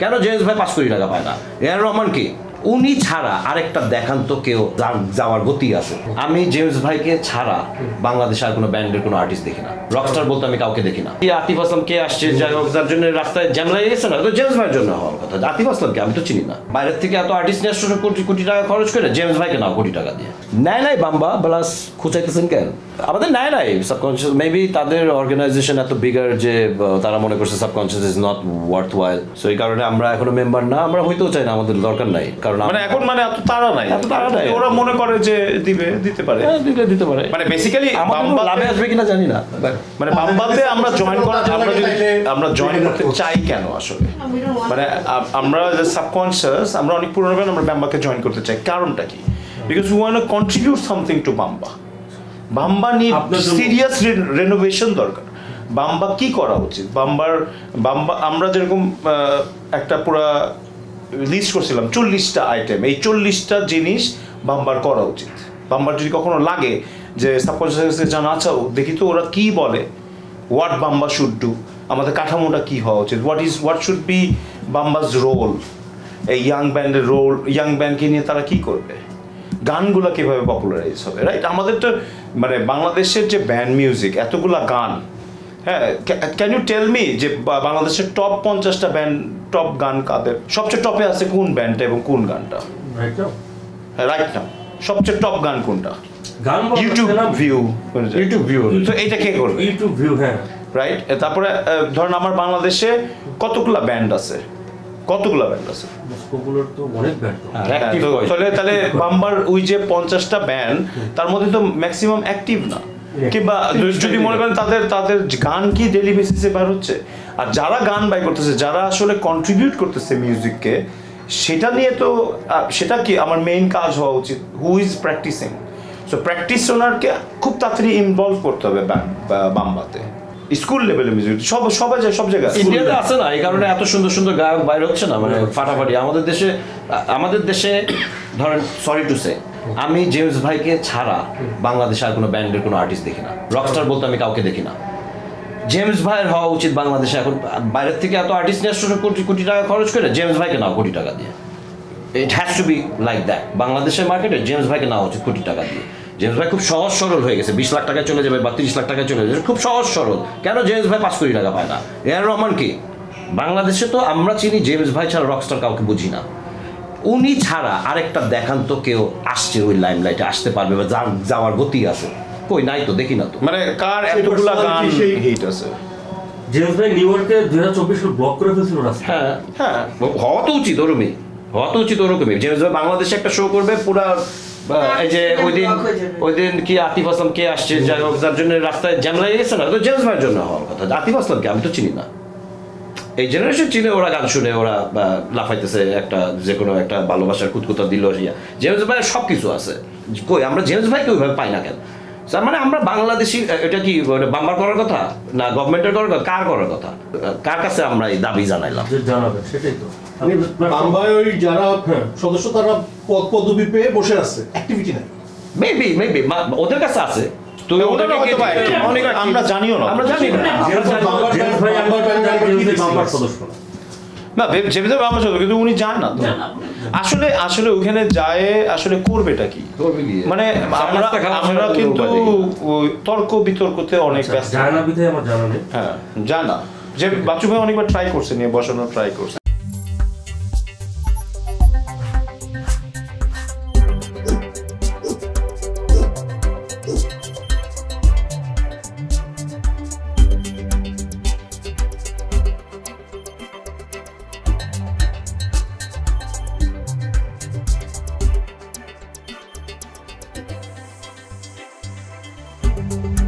কেন জেমস ভাই 5 কোটি টাকা পায় না? এআর রহমান কি উনি ছাড়া আরেকটা দেখান তো কেউ যাওয়ার গতি আছে? আমি জেমস ভাইকে ছাড়া বাংলাদেশে আর কোনো ব্যান্ডের কোনো আর্টিস্ট দেখি না। রকস্টার বলতে আমি কাউকে দেখি না। কি আতিফ আসলাম কে আসছে, যাই হোক, যার জন্য রাস্তায় জ্যাম লাগিয়ে গেছে না, তো জেমস ভাইয়ের জন্য হওয়ার কথা। আতিফ আসলামকে আমি তো চিনি না। বাইরের থেকে এত আর্টিস্ট নিয়ে আসছে কোটি কোটি টাকা খরচ করে, জেমস ভাইকে নাও কোটি টাকা দিয়ে। নাই বাম্বা প্লাস খুঁচাইতেছেন কেন? আমাদের নাই সাবকনশিয়াস মেবি তাদের অর্গানাইজেশন এত বিগার যে তারা মনে করছে subconscious is not worth while. So এই কারণে আমরা এখনো মেম্বার না, আমরা হইতেও চাই না, আমাদের দরকার নাই। কারণ মানে এখন মানে এত তাড়া নাই, ওরা মনে করে যে দিতে পারে, দিতে পারে। মানে বেসিক্যালি লাভে আসবে কিনা জানি না। মানে বাম্বাতে আমরা জয়েন জয়েন করতে চাই কেন আসলে? মানে আমরা সাবকনশিয়াস, আমরা অনেক পুরনো ব্যান্ড, আমরা বাম্বাকে জয়েন করতে চাই, কারণটা কি? Because we want to contribute something to Bamba. Bamba need serious renovation দরকার। বাম্বা কি করা উচিত? বাম্বা আমরা যেরকম একটা পুরা লিস্ট করছিলাম 40টা আইটেম, এই 40টা জিনিস বাম্বার করা উচিত। বাম্বার যদি কখনো লাগে যে সাবকনশিয়াসকে জানা, আচ্ছা দেখি তো ওরা কি বলে, হোয়াট বাম্বা শুড ডু, আমাদের কাঠামোটা কি হওয়া উচিত, হোয়াট শুড বি বাম্বাস রোল, এই ইয়াং ব্যান্ডের রোল, ইয়াং ব্যান্ডকে নিয়ে তারা কি করবে, গানগুলো কীভাবে পপুলারাইজ হবে, রাইট? আমাদের তো মানে বাংলাদেশের যে ব্যান্ড মিউজিক, এতগুলা গান, হ্যাঁ, ক্যান ইউ টেল মি যে বাংলাদেশের টপ 50টা ব্যান্ড, টপ গান কাদের? সবচেয়ে টপে আছে কোন ব্যান্ডটা এবং কোন গানটা? রাইট নাও সবচেয়ে টপ গান কোনটা? YouTube view. তো এইটা কে করবে? ইউটিউব ভিউ, হ্যাঁ, রাইট। তারপরে ধরেন আমার বাংলাদেশে কতগুলা ব্যান্ড আছে, তাহলে বাম্বার ওই যে 50টা ব্যান্ড, তার মধ্যে তো ম্যাক্সিমাম অ্যাক্টিভ না, কিংবা যদি মনে করেন তাদের গান কি ডেইলি বেসিসে বের হচ্ছে, আর যারা গান বাই করতেছে, যারা আসলে কন্ট্রিবিউট করতেছে মিউজিককে, সেটা নিয়ে তো সেটা কি আমার মেইন কাজ হওয়া উচিত। Who is practising? সো প্র্যাকটিশনারকে খুব তাড়াতাড়ি ইনভলভ করতে হবে বাম্বাতে, স্কুল লেভেলে মিউজিক সবাই যায়, সব জায়গায়। ইন্ডিয়াতে আছে না, এই কারণে এত সুন্দর সুন্দর গায়ক বাইরে হচ্ছে না, মানে ফাটাফাটি। আমাদের দেশে ধরেন, সরি টু সে, আমি জেমস ভাইকে ছাড়া বাংলাদেশে আর কোনো ব্যান্ডের কোনো আর্টিস্ট দেখি না। রকস্টার বলতে আমি কাউকে দেখি না। জেমস ভাইয়ের হওয়া উচিত বাংলাদেশে এখন। বাইরের থেকে এত আর্টিস্ট নিয়ে আসছে কোটি কোটি টাকা খরচ করে, জেমস ভাইকে নাও কোটি টাকা দিয়ে। It has to be like that. বাংলাদেশের মার্কেটে জেমস ভাইকে নেওয়া উচিত কোটি টাকা দিয়ে। জেমস ভাই খুব সহজ সরল হয়ে গেছে, 20 লাখ টাকায় চলে যাবে বা 30 লাখ টাকায় চলে যাবে, খুব সহজ সরল। কেন জেমস ভাই 5 কোটি টাকা পায় না? এআর রহমান কি বাংলাদেশে তো আমরা চিনি, জেমস ভাই ছাড়া রকস্টার কাউকে বুঝি না। উনি ছাড়া আরেকটা দেখান তো কেউ আসছে ওই লাইমলাইটে, আসতে পারবে বা যাওয়ার গতি আছে? কই নাই তো, দেখি না তো। মানে কার এতগুলা গান হিট আছে? জেমস ভাই নিউ ইয়র্কে 2024 ব্লক করে ফেলছিল রাস্তা। হ্যাঁ, হওয়া তো উচিত ওরকমই। জেমস ভাই বাংলাদেশে একটা শো করবে পুরা, এই যে ওই দিন কি আতিফ আসলাম কে আসছে, যাই হোক, যার জন্য রাস্তায় জ্যাম লাগিয়ে গেছে না, তো জেমস ভাইয়ের জন্য হওয়ার কথা। আতিফ আসলামকে আমি তো চিনি না। এই জেনারেশন চিনে, ওরা গান শুনে ওরা লাফাইতেছে, একটা যে কোনো একটা ভালোবাসার কুতকুতা দিল। জেমস ভাইয়ের সব কিছু আছে, কই আমরা জেমস ভাইকে ওইভাবে পাই না কেন? তার মানে আমরা বাংলাদেশি, এটা কি বাম্বার করার কথা না গভর্নমেন্টের করার কথা? কার করার কথা? কার কাছে আমরা এই দাবি জানাইলাম? সেটাই তো। বাম্বাই ওই যারা সদস্য, তারা পদবি পেয়ে বসে আছে, অ্যাক্টিভিটি নাই। মেবি ওদের কাছে আছে, আমরা জানিও না, আমরা জানি না। না, জেমস ভাই বাম্বার সদস্য, কিন্তু উনি যান না তো। আসলে ওখানে যায় আসলে করবেটা কি? মানে আমরা কিন্তু তর্ক বিতর্কতে অনেক ব্যস্ত। হ্যাঁ, জানা যে বাচ্চু ভাই অনেকবার ট্রাই করছে, নিয়ে বসানোর ট্রাই করছে। Thank you.